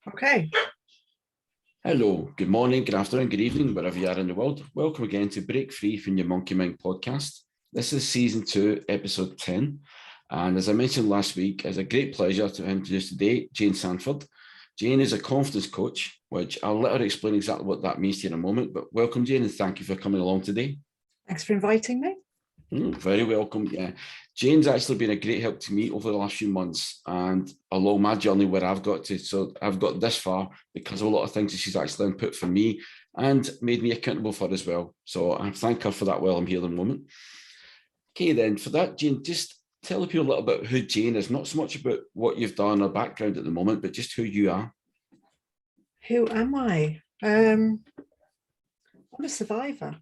Okay. Hello, good morning, good afternoon, good evening, wherever you are in the world. Welcome again to Break Free from Your Monkey Mind podcast. This is season 2, episode 10. And as I mentioned last week, it's a great pleasure to introduce today Jane Sanford. Jane is a confidence coach, which I'll let her explain exactly what that means to you in a moment. But welcome, Jane, and thank you for coming along today. Thanks for inviting me. Very welcome. Yeah, Jane's actually been a great help to me over the last few months and along my journey where I've got to. So I've got this far because of a lot of things that she's actually input for me and made me accountable for as well. So I thank her for that while I'm here in a moment. Okay, then for that, Jane, just tell the people a little bit who Jane is, not so much about what you've done or background at the moment, but just who you are. Who am I? I'm a survivor.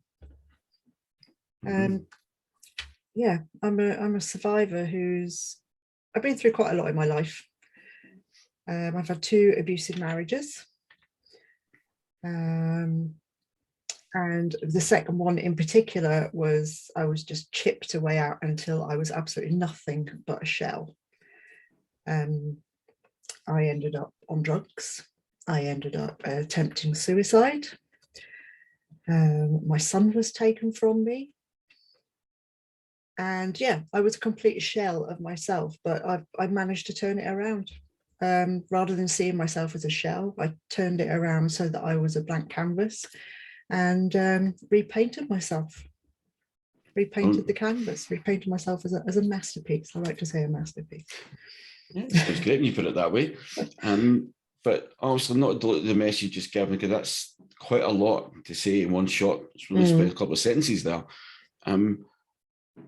Yeah, I'm a survivor I've been through quite a lot in my life. I've had 2 abusive marriages. And the second one in particular I was just chipped away out until I was absolutely nothing but a shell. I ended up on drugs. I ended up attempting suicide. My son was taken from me. And yeah, I was a complete shell of myself, but I managed to turn it around. Rather than seeing myself as a shell, I turned it around so that I was a blank canvas and repainted myself. Repainted the canvas, repainted myself as a masterpiece. I like to say a masterpiece. Yeah, it sounds great when you put it that way. But obviously not the message just given, because that's quite a lot to say in one shot. It's really spent a couple of sentences there.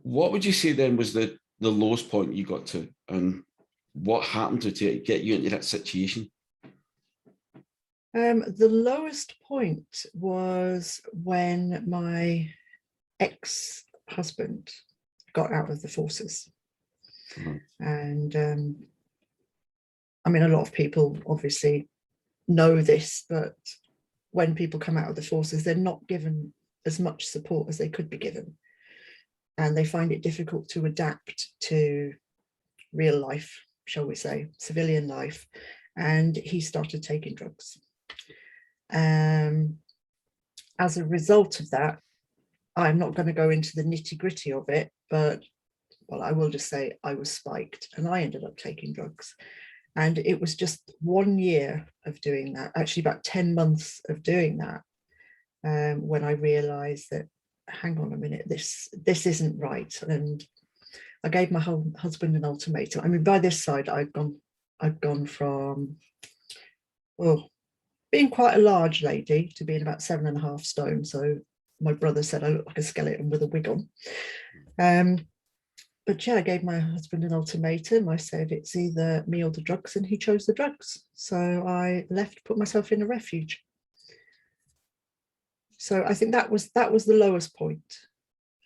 What would you say then was the lowest point you got to, and what happened to get you into that situation? The lowest point was when my ex-husband got out of the forces. And I mean, a lot of people obviously know this, but when people come out of the forces, they're not given as much support as they could be given. And they find it difficult to adapt to real life, shall we say, civilian life. And he started taking drugs. As a result of that, I'm not going to go into the nitty-gritty of it, but well, I will just say I was spiked and I ended up taking drugs. And it was just 1 year of doing that, actually about 10 months of doing that, when I realized that, hang on a minute, this isn't right. And I gave my husband an ultimatum. I mean, by this side, I'd gone from being quite a large lady to being about 7.5 stone. So my brother said I look like a skeleton with a wig on. But yeah, I gave my husband an ultimatum. I said it's either me or the drugs, and he chose the drugs. So I left, put myself in a refuge. So I think that was the lowest point.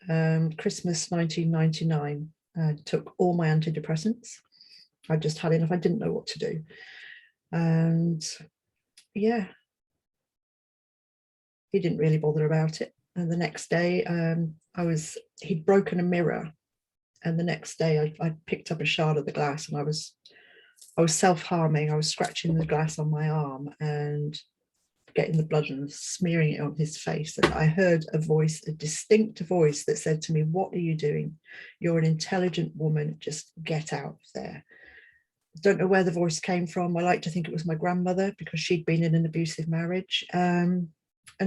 Christmas 1999, I took all my antidepressants. I just had enough. I didn't know what to do. And yeah, he didn't really bother about it. And the next day, he'd broken a mirror. And the next day I picked up a shard of the glass, and I was self-harming. I was scratching the glass on my arm and getting the blood and smearing it on his face. And I heard a voice, a distinct voice that said to me, "What are you doing? You're an intelligent woman, just get out of there." I don't know where the voice came from. I like to think it was my grandmother, because she'd been in an abusive marriage. And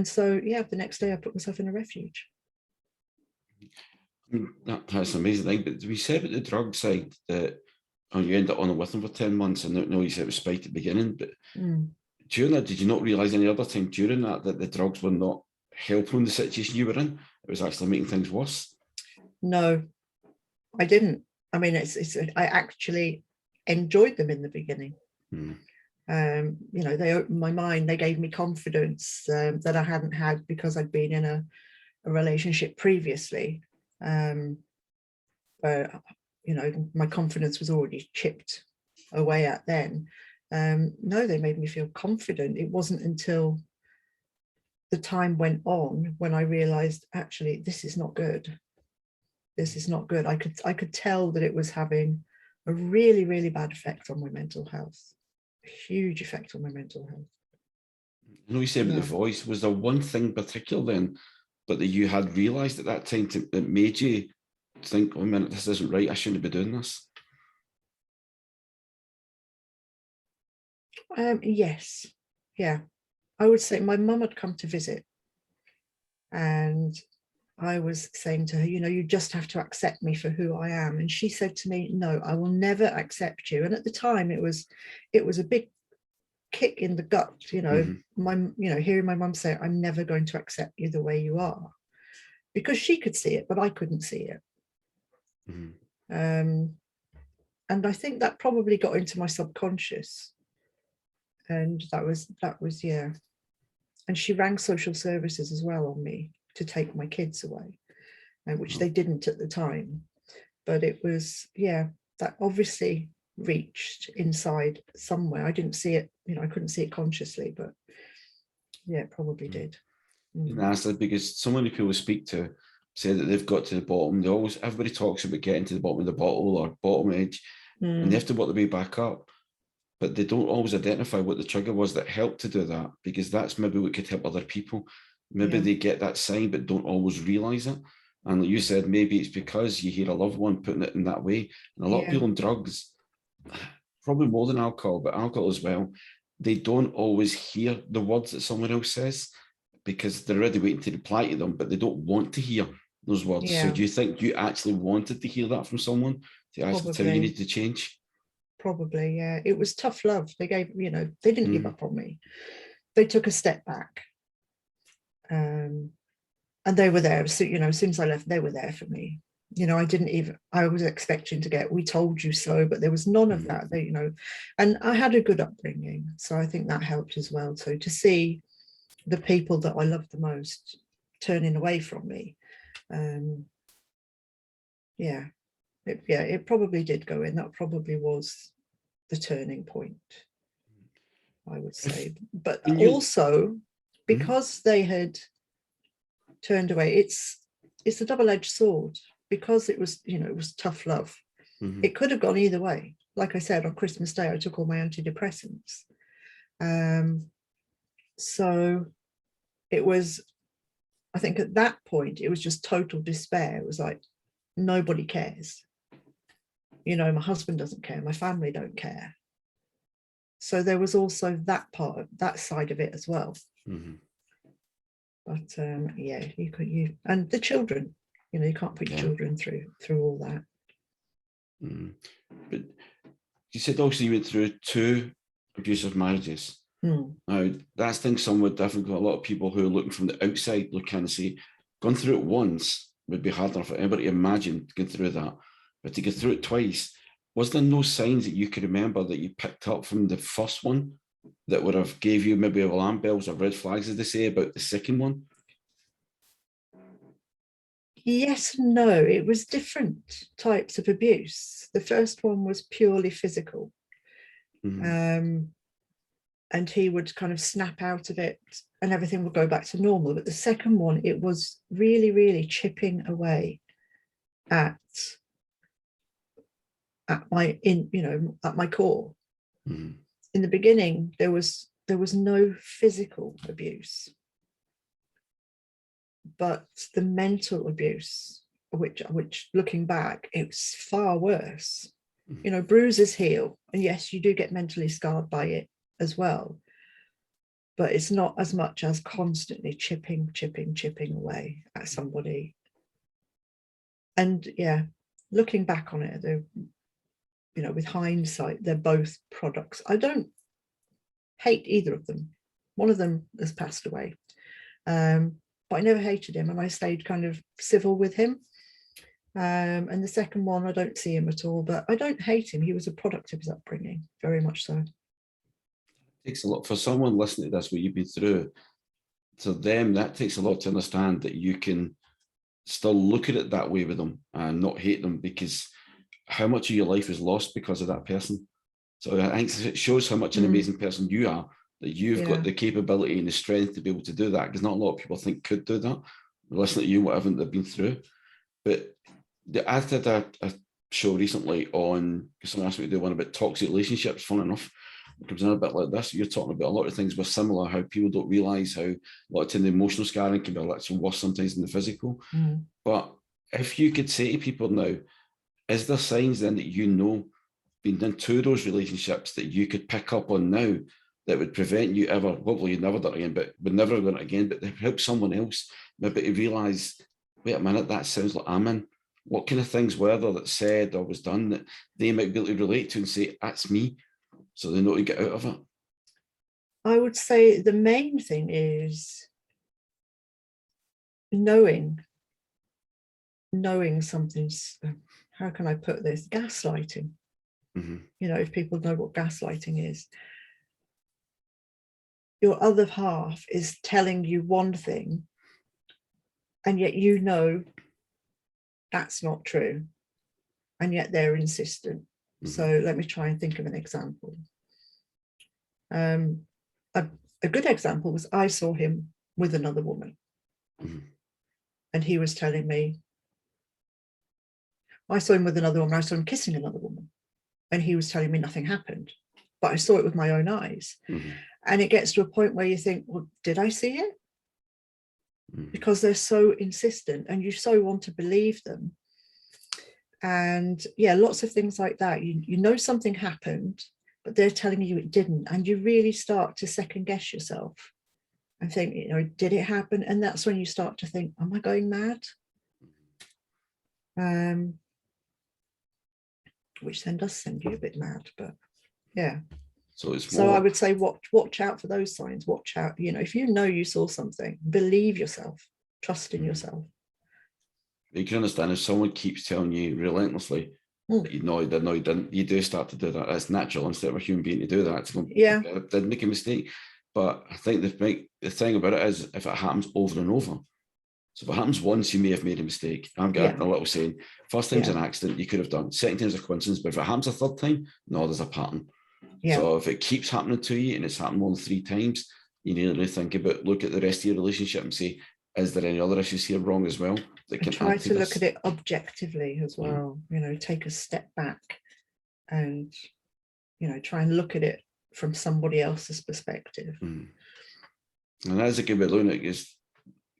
so, yeah, the next day I put myself in a refuge. That's an amazing thing. But we said about the drug side that you end up on it with them for 10 months, and no, you said it was spiked at the beginning, but during that, did you not realise any other time during that the drugs were not helping in the situation you were in? It was actually making things worse? No, I didn't. I mean, I actually enjoyed them in the beginning. They opened my mind. They gave me confidence that I hadn't had because I'd been in a relationship previously. Where my confidence was already chipped away at then. No, they made me feel confident. It wasn't until the time went on when I realized, actually, this is not good. This is not good. I could tell that it was having a really, really bad effect on my mental health. huge effect on my mental health. I know you said about Yeah. the voice. Was there one thing in particular then, but that you had realised at that time that made you think, oh, a minute, this isn't right. I shouldn't be doing this. Yes. Yeah. I would say my mum had come to visit, and I was saying to her, you know, you just have to accept me for who I am. And she said to me, no, I will never accept you. And at the time it was a big kick in the gut, you know, hearing my mum say, I'm never going to accept you the way you are, because she could see it, but I couldn't see it. And I think that probably got into my subconscious. And that was, yeah. And she rang social services as well on me to take my kids away, which they didn't at the time. But it was, yeah, that obviously reached inside somewhere. I didn't see it, you know, I couldn't see it consciously, but yeah, it probably did. And that's because so many people speak to say that they've got to the bottom. Everybody talks about getting to the bottom of the bottle or bottom edge, and they have to work their way back up. But they don't always identify what the trigger was that helped to do that, because that's maybe what could help other people. Maybe they get that sign but don't always realise it. And like you said, maybe it's because you hear a loved one putting it in that way. And a lot of people on drugs, probably more than alcohol, but alcohol as well, they don't always hear the words that someone else says because they're already waiting to reply to them, but they don't want to hear those words. So do you think you actually wanted to hear that from someone to actually tell you need to change? Probably, yeah. It was tough love. They gave, you know, they didn't give up on me. They took a step back. And they were there. So, you know, as soon as I left, they were there for me. You know, I was expecting to get, we told you so, but there was none of that. They, you know, and I had a good upbringing. So I think that helped as well. So to see the people that I loved the most turning away from me, it probably did go in. That probably was the turning point, I would say. But also, because they had turned away, it's a double-edged sword, because it was, you know, it was tough love. It could have gone either way. Like I said, on Christmas Day, I took all my antidepressants. So it was, I think at that point, it was just total despair. It was like, nobody cares. You know, my husband doesn't care, my family don't care. So there was also that part, that side of it as well. But yeah, you and the children, you know, you can't put your children through all that. But you said also you went through 2 abusive marriages. Now, that's thing somewhat different. A lot of people who are looking from the outside look in and say, going through it once would be hard enough for anybody to imagine going through that. But to go through it twice, was there no signs that you could remember that you picked up from the first one that would have gave you maybe alarm bells or red flags, as they say, about the second one? Yes and no. It was different types of abuse. The first one was purely physical. And he would kind of snap out of it and everything would go back to normal. But the second one, it was really, really chipping away at my core. In the beginning, there was no physical abuse, but the mental abuse, which looking back, it was far worse. You know, bruises heal, and yes, you do get mentally scarred by it as well, but it's not as much as constantly chipping away at somebody. And yeah, looking back on it, you know, with hindsight, they're both products. I don't hate either of them. One of them has passed away, but I never hated him, and I stayed kind of civil with him. And the second one, I don't see him at all, but I don't hate him. He was a product of his upbringing, very much so. It takes a lot for someone listening to this, what you've been through. To them, that takes a lot to understand that you can still look at it that way with them and not hate them, because how much of your life is lost because of that person. So I think it shows how much an amazing person you are, that you've got the capability and the strength to be able to do that, because not a lot of people think could do that. Listening to you, whatever they've been through. But I did a show recently on, someone asked me to do one about toxic relationships, fun enough, it comes in a bit like this. You're talking about a lot of things were similar, how people don't realise how a lot of time the emotional scarring can be a little worse sometimes than the physical. But if you could say to people now, is there signs then that you know, being into those relationships, that you could pick up on now that would prevent you ever, hopefully you'd never done it again, but would never have done it again, but to help someone else maybe to realise, wait a minute, that sounds like I'm in. What kind of things were there that said or was done that they might be able to relate to and say, that's me, so they know to get out of it? I would say the main thing is knowing something's, how can I put this, gaslighting. You know, if people know what gaslighting is, your other half is telling you one thing and yet you know that's not true, and yet they're insistent. So let me try and think of an example. A good example was, I saw him with another woman, and he was telling me, I saw him with another woman, I saw him kissing another woman, and he was telling me nothing happened, but I saw it with my own eyes. And it gets to a point where you think, well, did I see it? Because they're so insistent and you so want to believe them. And yeah, lots of things like that. You know something happened, but they're telling you it didn't, and you really start to second guess yourself and think, you know, did it happen? And that's when you start to think, am I going mad? Which then does send you a bit mad, but yeah. So it's more, so I would say watch out for those signs. Watch out, you know, if you know you saw something, believe yourself, trust in yourself. You can understand if someone keeps telling you relentlessly that you know, no, you didn't, you do start to do that. It's natural instead of a human being to do that. To go, yeah, I did make a mistake. But I think the thing about it is, if it happens over and over, so if it happens once, you may have made a mistake. I've got a little saying, first time's an accident, you could have done. Second time's a coincidence, but if it happens a third time, no, there's a pattern. So if it keeps happening to you and it's happened more than 3 times, you need to think about, look at the rest of your relationship and say, is there any other issues here wrong as well that can try to look at it objectively as well. You know, take a step back and, you know, try and look at it from somebody else's perspective. And that's a good way of looking at it, is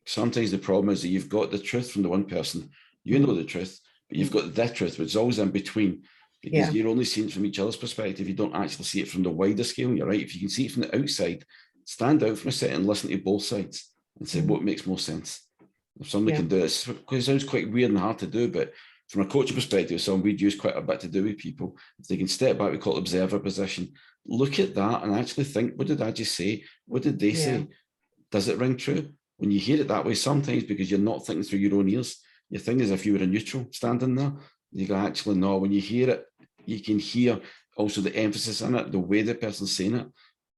sometimes the problem is that you've got the truth from the one person, you know the truth, but you've got the truth, which is always in between, because you're only seeing it from each other's perspective. You don't actually see it from the wider scale. You're right. If you can see it from the outside, stand out for a second, listen to both sides and say what makes more sense. If somebody can do this, because it sounds quite weird and hard to do, but from a coaching perspective, something we'd use quite a bit to do with people, if they can step back, we call it observer position, look at that and actually think, what did I just say? What did they say? Does it ring true? When you hear it that way, sometimes because you're not thinking through your own ears, you think as if you were a neutral standing there. You go, actually, no, when you hear it, you can hear also the emphasis in it, the way the person's saying it.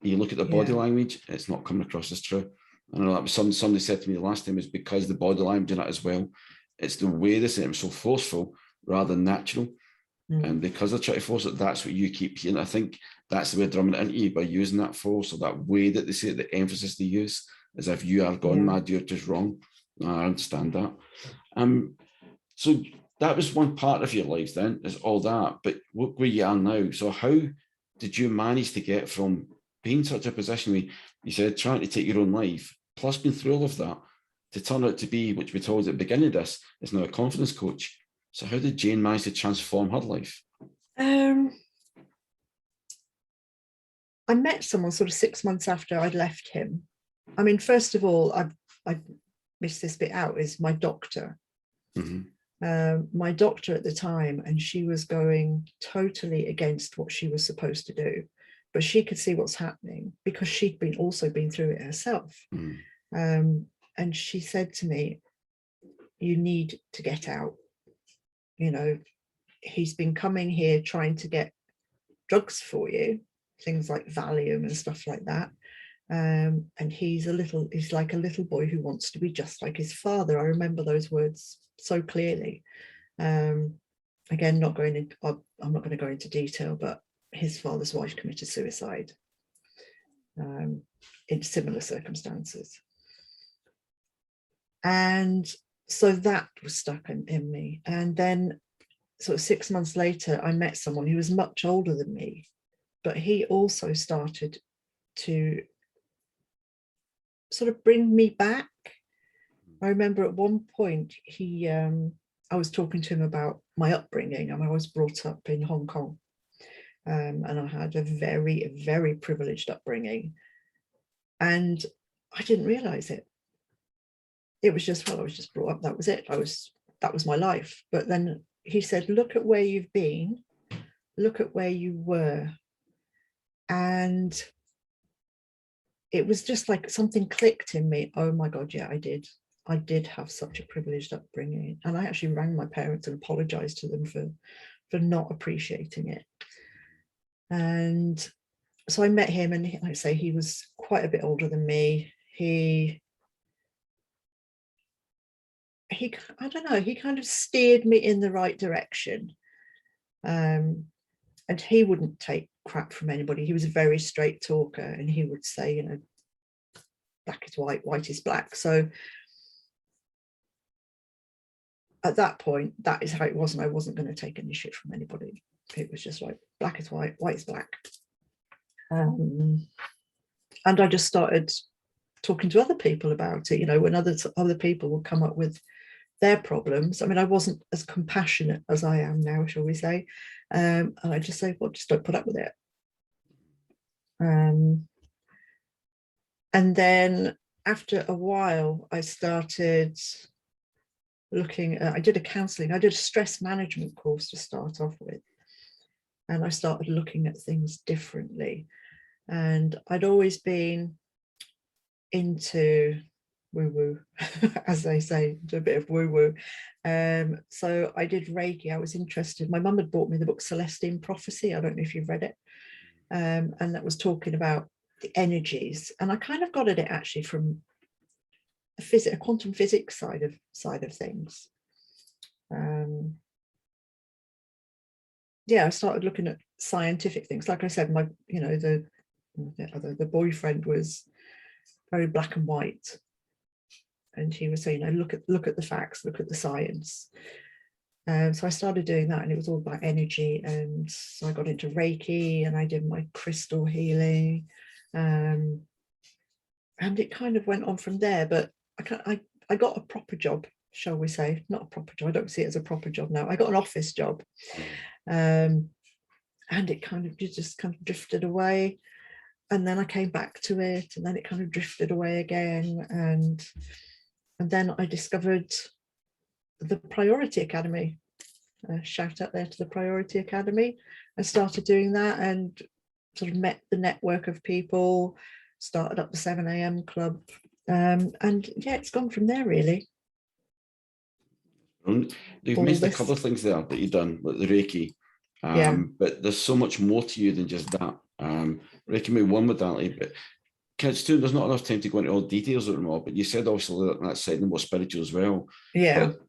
You look at the body language, it's not coming across as true. I know that was somebody said to me the last time, is because the body language in it as well. It's the way they say it was so forceful rather than natural. And because they're trying to force it, that's what you keep hearing. I think that's the way drumming it into you, by using that force or that way that they say it, the emphasis they use, as if you are gone mad, you're just wrong. I understand that. So that was one part of your life then, is all that. But look where you are now. So how did you manage to get from being such a position where you said trying to take your own life, plus being through all of that, to turn out to be, which we told at the beginning of this, is now a confidence coach? So how did Jane manage to transform her life? I met someone sort of 6 months after I'd left him. I mean, first of all, I missed this bit out, is my doctor. My doctor at the time, and she was going totally against what she was supposed to do, but she could see what's happening because she'd also been through it herself. And she said to me, you need to get out. You know, he's been coming here trying to get drugs for you, things like Valium and stuff like that. And he's like a little boy who wants to be just like his father. I remember those words so clearly. Again, I'm not going to go into detail, but his father's wife committed suicide in similar circumstances. And so that was stuck in me. And then sort of 6 months later, I met someone who was much older than me, but he also started to sort of bring me back. I remember at one point I was talking to him about my upbringing, and I was brought up in Hong Kong, and I had a very, very privileged upbringing, and I didn't realize it. It was just, well, I was just brought up, that was it. That was my life. But then he said, look at where you've been, look at where you were. And it was just like something clicked in me. Oh my God, yeah, I did have such a privileged upbringing. And I actually rang my parents and apologized to them for not appreciating it. And so I met him, and like I say, he was quite a bit older than me. I don't know, he kind of steered me in the right direction. And he wouldn't take crap from anybody. He was a very straight talker, and he would say, you know, black is white, white is black. So at that point, that is how it was, and I wasn't going to take any shit from anybody. It was just like, black is white, white is black. And I just started talking to other people about it, you know, when other people would come up with their problems. I mean, I wasn't as compassionate as I am now, shall we say. And I just say, well, just don't put up with it. And then after a while, I started looking at, I did a stress management course to start off with. And I started looking at things differently. And I'd always been into woo-woo, as they say, a bit of woo-woo. So I did Reiki. I was interested. My mum had bought me the book Celestine Prophecy. I don't know if you've read it. And that was talking about the energies. And I kind of got at it actually from a quantum physics side of things. Yeah, I started looking at scientific things. Like I said, my, you know, the boyfriend was very black and white, and he was saying, you know, look at the facts, look at the science. So I started doing that, and it was all about energy. And so I got into Reiki, and I did my crystal healing, and it kind of went on from there. But I got a proper job, shall we say? Not a proper job. I don't see it as a proper job now. I got an office job, and it kind of just kind of drifted away. And then I came back to it, and then it kind of drifted away again. And then I discovered the Priority Academy. Shout out there to the Priority Academy. I started doing that and sort of met the network of people, started up the 7 a.m. club. And yeah, it's gone from there, really. You've mentioned a couple of things there that you've done, like the Reiki. But there's so much more to you than just that. Reiki may be one modality, but kids too, there's not enough time to go into all details of them all, but you said obviously that that's side more spiritual as well. Yeah. But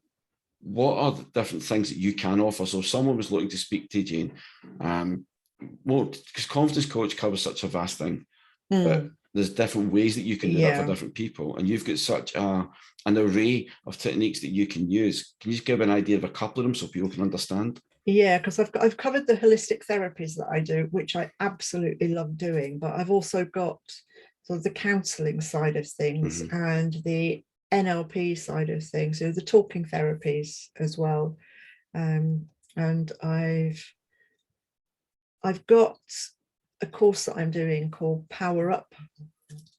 what are the different things that you can offer? So if someone was looking to speak to Jane, well, because confidence coach covers such a vast thing, but there's different ways that you can do that for different people. And you've got such an array of techniques that you can use. Can you just give an idea of a couple of them so people can understand? Yeah, because I've covered the holistic therapies that I do, which I absolutely love doing, but I've also got sort of the counselling side of things and the NLP side of things, so the talking therapies as well. And I've got a course that I'm doing called Power Up,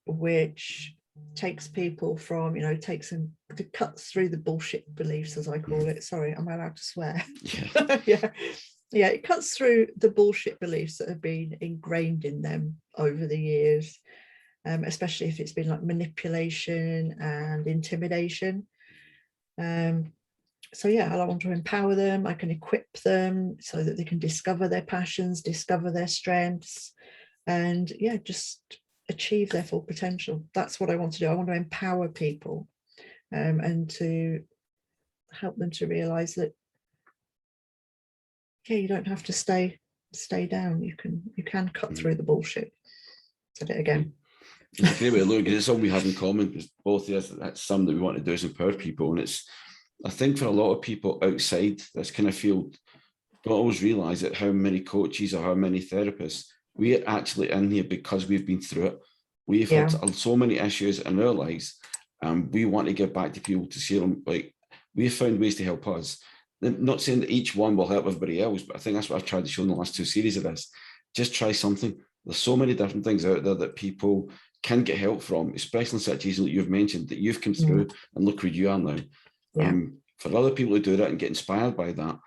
which takes people from, you know, takes them to cut through the bullshit beliefs, as I call it. Sorry, am I allowed to swear? Yeah, it cuts through the bullshit beliefs that have been ingrained in them over the years, especially if it's been like manipulation and intimidation. So yeah, I want to empower them. I can equip them so that they can discover their passions, discover their strengths, and yeah, just achieve their full potential. That's what I want to do. I want to empower people, and to help them to realize that, yeah, you don't have to stay down. You can cut through the bullshit. Said it again. It's a great way to look, because it's all we have in common, because both of us, that's something that we want to do, is empower people. And it's, I think for a lot of people outside this kind of field, don't always realize that how many coaches or how many therapists we're actually in here because we've been through it. We've Yeah. had so many issues in our lives, and we want to give back to people to see them. Like, we've found ways to help us. I'm not saying that each one will help everybody else, but I think that's what I've tried to show in the last 2 series of this. Just try something. There's so many different things out there that people can get help from, especially in situations like you've mentioned that you've come through, and look where you are now. Yeah. For other people to do that and get inspired by that,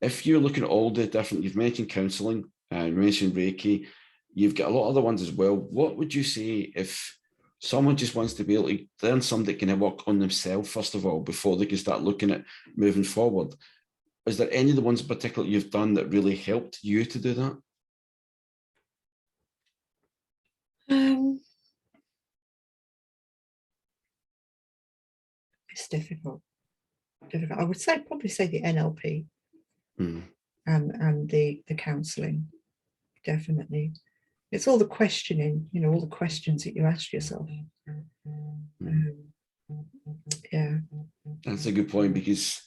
if you're looking at all the different, you've mentioned counselling, you mentioned Reiki, you've got a lot of other ones as well. What would you say if someone just wants to be able to learn something that can work on themselves, first of all, before they can start looking at moving forward? Is there any of the ones in particular you've done that really helped you to do that? It's difficult. I would say probably say the NLP and the counselling, definitely. It's all the questioning, you know, all the questions that you ask yourself. Yeah, that's a good point, because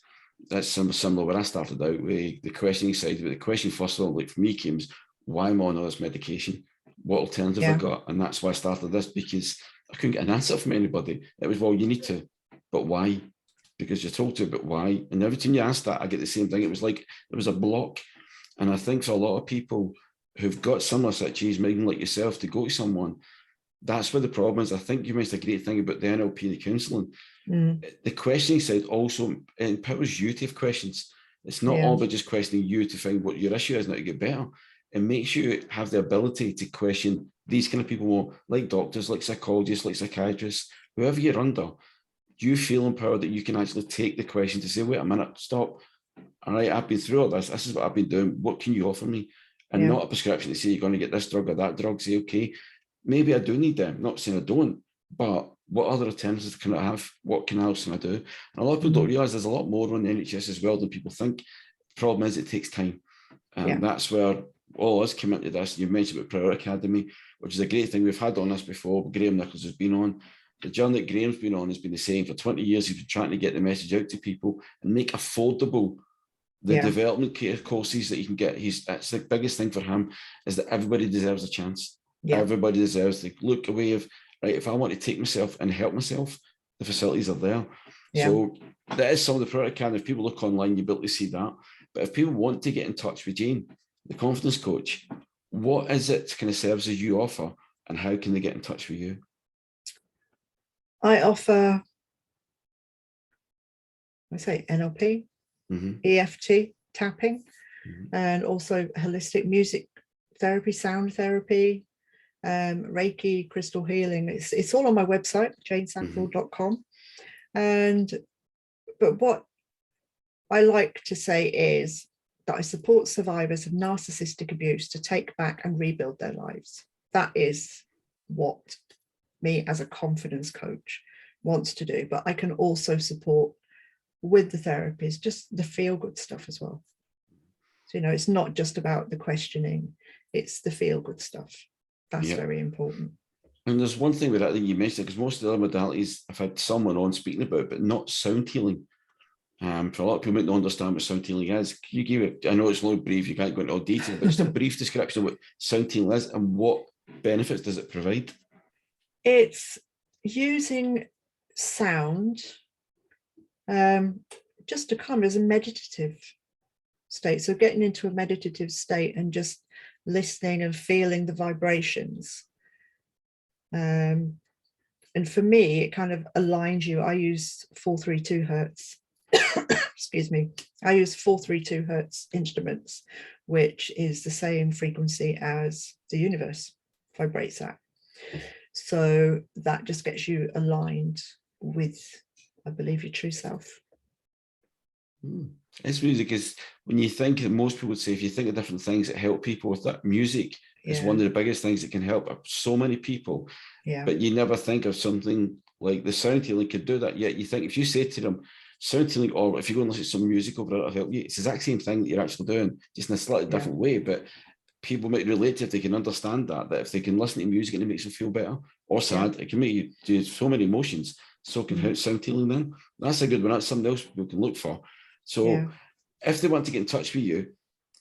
that's similar when I started out with the questioning side. But the question first of all, like for me, came is, why am I on all this medication? What alternative I got? And that's why I started this, because I couldn't get an answer from anybody. It was, well, you need to, but why? Because you're told to, but why? And every time you ask that, I get the same thing. It was like there was a block. And I think for a lot of people who've got similar situations, maybe like yourself, to go to someone, that's where the problem is. I think you mentioned a great thing about the NLP and the counselling. The questioning side also empowers you to have questions. It's not all about just questioning you to find what your issue is and how to get better. It makes you have the ability to question these kind of people more, like doctors, like psychologists, like psychiatrists, whoever you're under. You feel empowered that you can actually take the question to say, wait a minute, stop. All right, I've been through all this. This is what I've been doing. What can you offer me? And not a prescription to say you're going to get this drug or that drug. Say, okay, maybe I do need them. I'm not saying I don't, but what other alternatives can I have? What else can I do? And a lot of people don't realise there's a lot more on the NHS as well than people think. The problem is it takes time. And that's where all of us come into this. You mentioned about Prayer Academy, which is a great thing. We've had on this before. Graham Nichols has been on. The journey that Graham's been on has been the same for 20 years. He's been trying to get the message out to people and make affordable the development courses that you can get. That's the biggest thing for him, is that everybody deserves a chance. Everybody deserves to look away of, right, if I want to take myself and help myself, the facilities are there. So that is some of the product can. If people look online, you'll be able to see that. But if people want to get in touch with Jane, the confidence coach, what is it kind of services you offer, and how can they get in touch with you? I offer, I say NLP, EFT, tapping, and also holistic music therapy, sound therapy, Reiki, crystal healing. It's all on my website, janesackville.com. But what I like to say is that I support survivors of narcissistic abuse to take back and rebuild their lives. That is what me as a confidence coach wants to do. But I can also support with the therapies, just the feel-good stuff as well. So, you know, it's not just about the questioning, it's the feel-good stuff. That's very important. And there's one thing with that you mentioned, because most of the other modalities I've had someone on speaking about, but not sound healing. For a lot of people who might not understand what sound healing is, can you give it, I know it's a little brief, you can't go into all detail, but just a brief description of what sound healing is and what benefits does it provide? It's using sound just to come as a meditative state. So getting into a meditative state and just listening and feeling the vibrations. And for me, it kind of aligns you. I use 432 hertz. Excuse me. I use 432 hertz instruments, which is the same frequency as the universe vibrates at. So that just gets you aligned with, I believe, your true self. It's music, because when you think, most people would say, if you think of different things that help people with that, music is one of the biggest things that can help so many people. But you never think of something like the sound healing could do that. Yet you think, if you say to them, sound healing, or if you go and listen to some music over it, it'll help you. It's the exact same thing that you're actually doing, just in a slightly different way. But people might relate to, if they can understand that if they can listen to music and it makes them feel better or sad, it can make you do so many emotions. So can sound healing then. That's a good one. That's something else people can look for. So if they want to get in touch with you,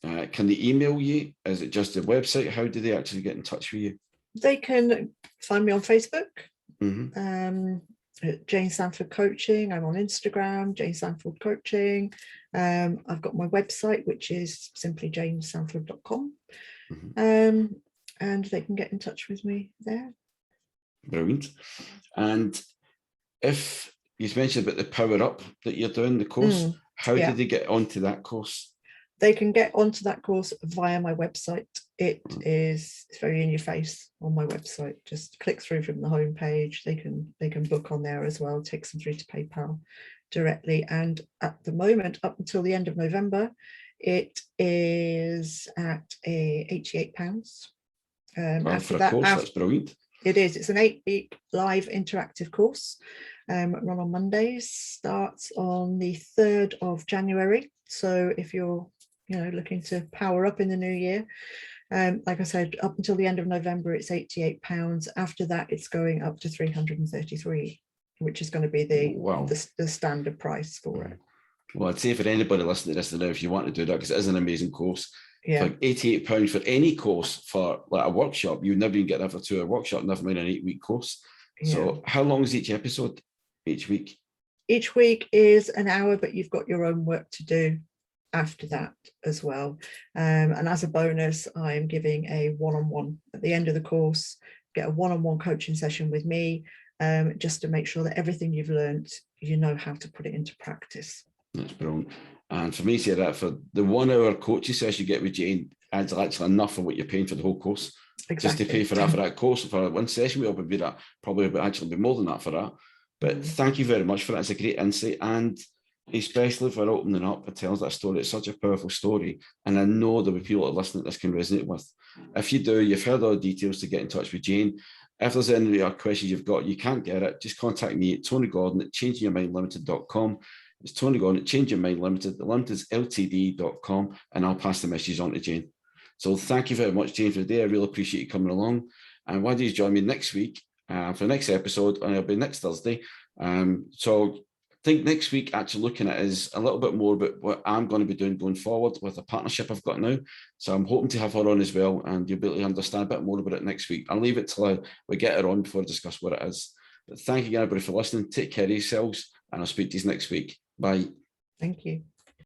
Can they email you? Is it just the website? How do they actually get in touch with you? They can find me on Facebook, Mm-hmm. Jane Sanford Coaching. I'm on Instagram, Jane Sanford Coaching. I've got my website, which is simply janesanford.com. Mm-hmm. And they can get in touch with me there. Brilliant. And if you mentioned about the Power Up that you're doing, the course, how yeah. did they get onto that course? They can get onto that course via my website. It's very in your face on my website. Just click through from the homepage. They can book on there as well. Takes them through to PayPal directly. And at the moment, up until the end of November, it is at £88. For a course, that's brilliant. It is. It's an 8-week live interactive course, run on Mondays. Starts on the 3rd of January. So if you're looking to power up in the new year, like I said, up until the end of November, it's £88. After that, it's going up to £333, which is going to be the standard price for it. Well, I'd say for anybody listening to this now, if you want to do that, because it is an amazing course. Yeah. For £88 for any course, for like a workshop, you would never even get that for a 2-hour workshop, never mind an 8-week course. Yeah. So how long is each episode each week? Each week is an hour, but you've got your own work to do after that as well. And as a bonus, I'm giving a one-on-one at the end of the course. Get a one-on-one coaching session with me, just to make sure that everything you've learned, you know how to put it into practice. That's brilliant. And for me to say that, for the 1-hour coaching session you get with Jane, adds actually enough for what you're paying for the whole course. Exactly. Just to pay for that course, for one session, we'll be that, probably would actually be more than that for that. But thank you very much for that. It's a great insight, and especially for opening up and telling that story. It's such a powerful story, and I know there'll be people that are listening that this can resonate with. If you do, you've heard all the details to get in touch with Jane. If there's any questions you've got, you can't get it, just contact me at Tony Gordon at changingyourmindlimited.com. It's Tony Gordon at Change Your Mind Limited. The limited is ltd.com, and I'll pass the message on to Jane. So thank you very much, Jane, for today. I really appreciate you coming along. And why don't you join me next week for the next episode, and it'll be next Thursday. So I think next week, actually looking at is a little bit more about what I'm going to be doing going forward with a partnership I've got now. So I'm hoping to have her on as well, and you'll be able to understand a bit more about it next week. I'll leave it till we get her on before I discuss what it is. But thank you, everybody, for listening. Take care of yourselves, and I'll speak to you next week. Bye. Thank you.